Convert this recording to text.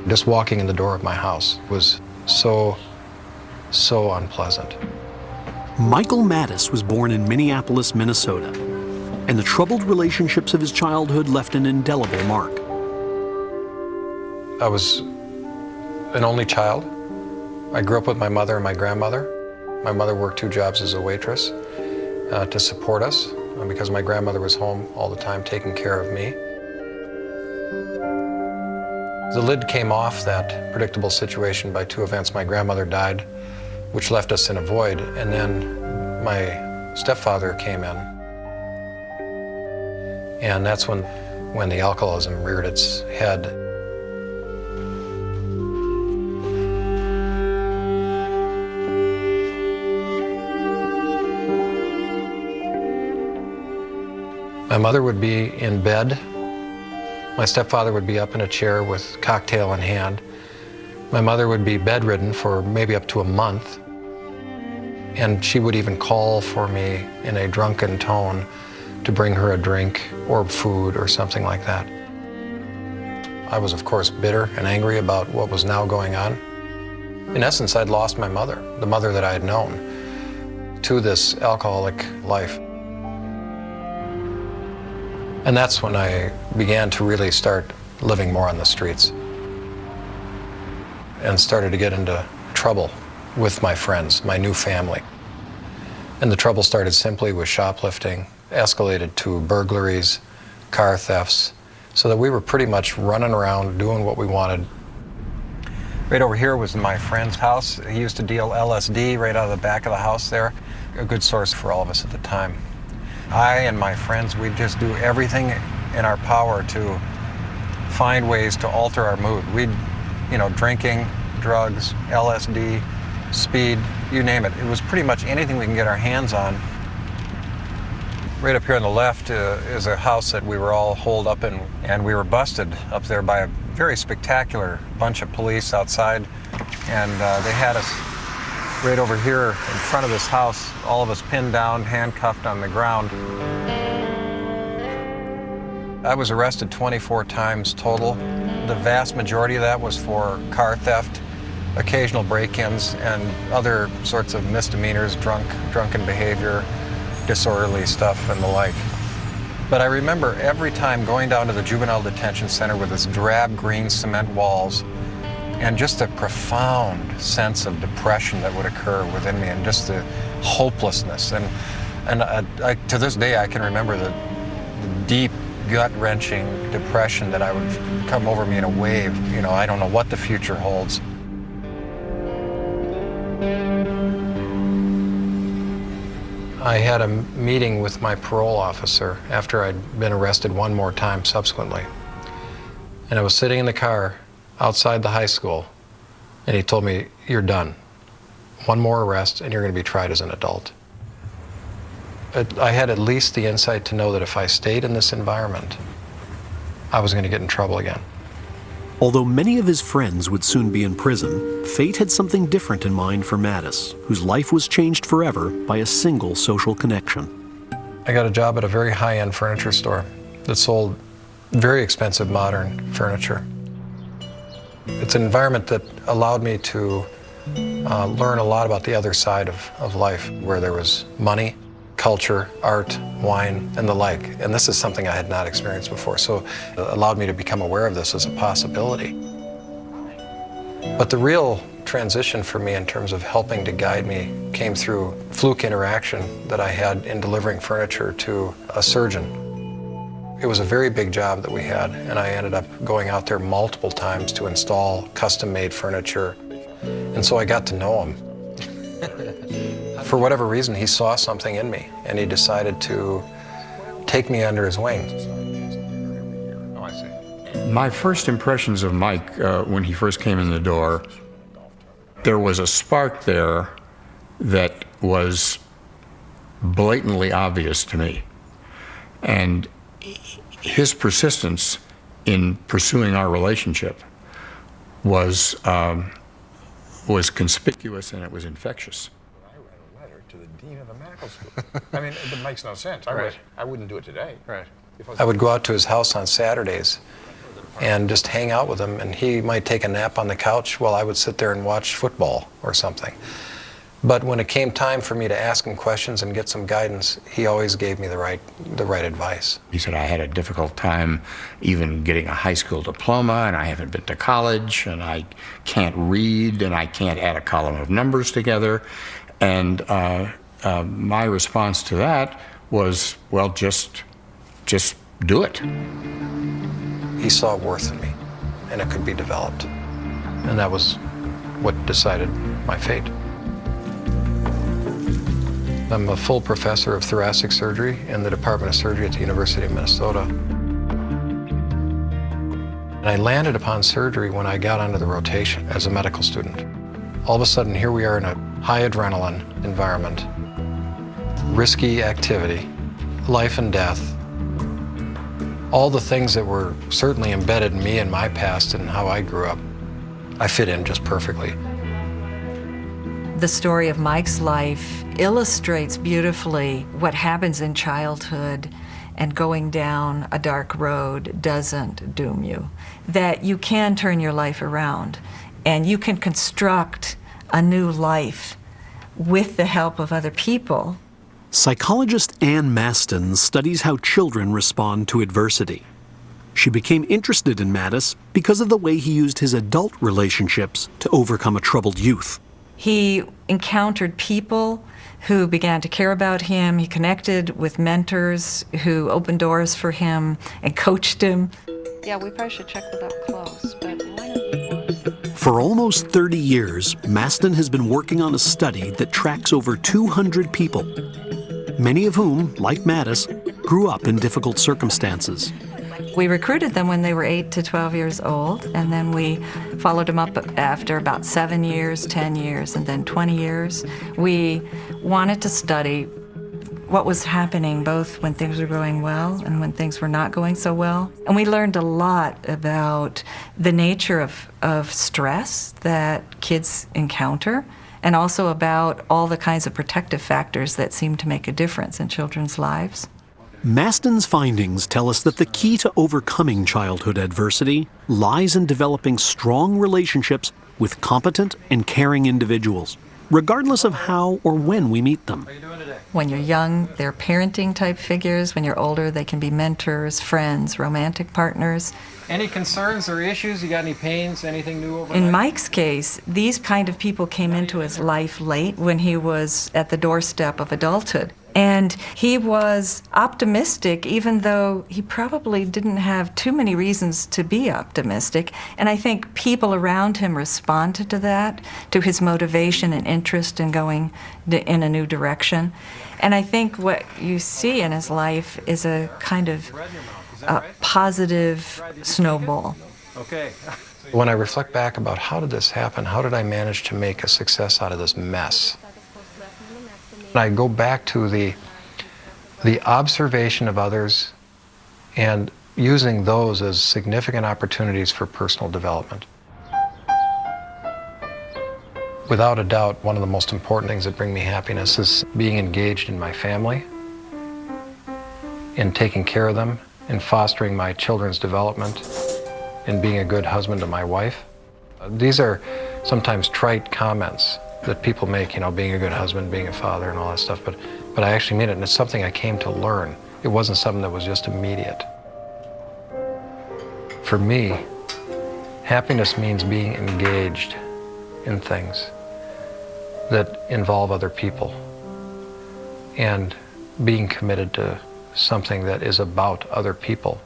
Just walking in the door of my house was so unpleasant. Michael Maddaus was born in Minneapolis, Minnesota, and the troubled relationships of his childhood left an indelible mark. I was an only child. I grew up with my mother and my grandmother. My mother worked 2 jobs as a waitress to support us because my grandmother was home all the time taking care of me. The lid came off that predictable situation by 2 events. My grandmother died, which left us in a void, and then my stepfather came in. And that's when the alcoholism reared its head. My mother would be in bed. My stepfather would be up in a chair with cocktail in hand. My mother would be bedridden for maybe up to a month. And she would even call for me in a drunken tone to bring her a drink or food or something like that. I was, of course, bitter and angry about what was now going on. In essence, I'd lost my mother, the mother that I had known, to this alcoholic life. And that's when I began to really start living more on the streets and started to get into trouble with my friends, my new family. And the trouble started simply with shoplifting, escalated to burglaries, car thefts, so that we were pretty much running around doing what we wanted. Right over here was my friend's house. He used to deal LSD right out of the back of the house there, a good source for all of us at the time. I and my friends, we'd just do everything in our power to find ways to alter our mood. We'd, drinking, drugs, LSD, speed, you name it. It was pretty much anything we can get our hands on. Right up here on the left is a house that we were all holed up in, and we were busted up there by a very spectacular bunch of police outside, and they had us right over here in front of this house, all of us pinned down, handcuffed on the ground. I was arrested 24 times total. The vast majority of that was for car theft, occasional break-ins, and other sorts of misdemeanors, drunken behavior, disorderly stuff, and the like. But I remember every time going down to the juvenile detention center with its drab green cement walls, and just a profound sense of depression that would occur within me, and just the hopelessness. And to this day, I can remember the deep, gut-wrenching depression that I would come over me in a wave. I don't know what the future holds. I had a meeting with my parole officer after I'd been arrested one more time subsequently. And I was sitting in the car outside the high school, and he told me, "You're done. One more arrest, and you're going to be tried as an adult." I had at least the insight to know that if I stayed in this environment, I was going to get in trouble again. Although many of his friends would soon be in prison, fate had something different in mind for Maddaus, whose life was changed forever by a single social connection. I got a job at a very high-end furniture store that sold very expensive modern furniture. It's an environment that allowed me to learn a lot about the other side of life, where there was money, culture, art, wine, and the like. And this is something I had not experienced before, so it allowed me to become aware of this as a possibility. But the real transition for me in terms of helping to guide me came through fluke interaction that I had in delivering furniture to a surgeon. It was a very big job that we had, and I ended up going out there multiple times to install custom-made furniture. And so I got to know him. For whatever reason, he saw something in me, and he decided to take me under his wing. Oh, I see. My first impressions of Mike when he first came in the door, there was a spark there that was blatantly obvious to me. And his persistence in pursuing our relationship was conspicuous, and it was infectious. I read a letter to the dean of the medical school. I mean, it makes no sense. I wouldn't do it today. Right. I would go out to his house on Saturdays and just hang out with him, and he might take a nap on the couch while I would sit there and watch football or something. But when it came time for me to ask him questions and get some guidance, he always gave me the right advice. He said, I had a difficult time even getting a high school diploma, and I haven't been to college, and I can't read, and I can't add a column of numbers together. And my response to that was, well, just do it. He saw worth in me, and it could be developed. And that was what decided my fate. I'm a full professor of thoracic surgery in the Department of Surgery at the University of Minnesota. And I landed upon surgery when I got onto the rotation as a medical student. All of a sudden, here we are in a high adrenaline environment, risky activity, life and death, all the things that were certainly embedded in me and my past and how I grew up. I fit in just perfectly. The story of Mike's life illustrates beautifully what happens in childhood, and going down a dark road doesn't doom you. That you can turn your life around, and you can construct a new life with the help of other people. Psychologist Ann Maston studies how children respond to adversity. She became interested in Maddaus because of the way he used his adult relationships to overcome a troubled youth. He encountered people who began to care about him. He connected with mentors who opened doors for him and coached him. Yeah, we probably should check without clothes, but why don't we? For almost 30 years, Maston has been working on a study that tracks over 200 people, many of whom, like Maddaus, grew up in difficult circumstances. We recruited them when they were 8 to 12 years old, and then we followed them up after about 7 years, 10 years, and then 20 years. We wanted to study what was happening both when things were going well and when things were not going so well. And we learned a lot about the nature of stress that kids encounter, and also about all the kinds of protective factors that seem to make a difference in children's lives. Maston's findings tell us that the key to overcoming childhood adversity lies in developing strong relationships with competent and caring individuals, regardless of how or when we meet them. When you're young, they're parenting type figures. When you're older, they can be mentors, friends, romantic partners. Any concerns or issues? You got any pains? Anything new overnight? In Mike's case, these kind of people came into his life late when he was at the doorstep of adulthood. And he was optimistic, even though he probably didn't have too many reasons to be optimistic. And I think people around him responded to that, to his motivation and interest in going in a new direction. And I think what you see in his life is a kind of positive snowball. Okay. When I reflect back about how did this happen, how did I manage to make a success out of this mess? I go back to the observation of others and using those as significant opportunities for personal development. Without a doubt, one of the most important things that bring me happiness is being engaged in my family, in taking care of them, in fostering my children's development, in being a good husband to my wife. These are sometimes trite comments that people make, you know, being a good husband, being a father, and all that stuff, but I actually mean it, and it's something I came to learn. It wasn't something that was just immediate. For me, happiness means being engaged in things that involve other people and being committed to something that is about other people.